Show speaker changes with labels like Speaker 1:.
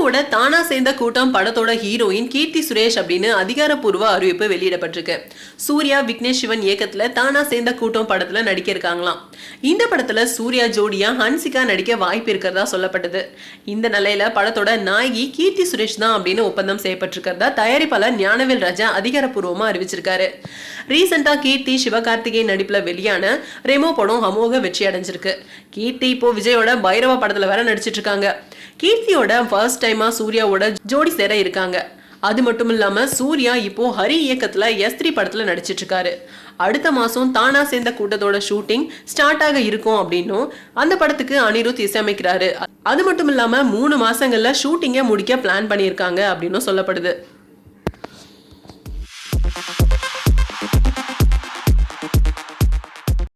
Speaker 1: சூர்யாவோட தானா சேர்ந்த கூட்டம் படத்தோட ஹீரோயின் கீர்த்தி சுரேஷ் அப்படின்னு அதிகாரப்பூர்வ அறிவிப்பு வெளியிடப்பட்டிருக்கு. சூர்யா விக்னேஷ் சிவன் இயக்கத்துல தானா சேர்ந்த கூட்டம் படத்துல நடிக்க இருக்காங்களாம். இந்த படத்துல சூர்யா ஜோடியா ஹன்சிகா நடிக்க வாய்ப்பு இருக்கிறதா சொல்லப்பட்டது. இந்த நிலையில படத்தோட நாயகி கீர்த்தி சுரேஷ் தான் அப்படின்னு ஒப்பந்தம் செய்யப்பட்டிருக்கிறதா தயாரிப்பாளர் ஞானவேல் ராஜா அதிகாரப்பூர்வமா அறிவிச்சிருக்காரு. ரீசெண்டா கீர்த்தி சிவகார்த்திகேயன் நடிப்புல வெளியான ரெமோ படம் அமோக வெற்றி அடைஞ்சிருக்கு. கீர்த்தி இப்போ விஜயோட பைரவா படத்துல வேற நடிச்சிட்டு இருக்காங்க. கீர்த்தியோட ஃபர்ஸ்ட் டைமா சூர்யாவோட ஜோடி சேர இருக்காங்க. அது மட்டும் இல்லாம சூர்யா இப்போ ஹரி இயக்கத்துல S3 படத்துல நடிச்சிட்டு இருக்காரு. அடுத்த மாசம் தானா சேர்ந்த கூட்டத்தோட ஷூட்டிங் ஸ்டார்ட் ஆக இருக்கும் அப்படின்னும் அந்த படத்துக்கு அனிருத் இசையமைக்கிறாரு. அது மட்டும் இல்லாம 3 மாசங்கள்ல ஷூட்டிங்கை முடிக்க பிளான் பண்ணியிருக்காங்க அப்படின்னு சொல்லப்படுது.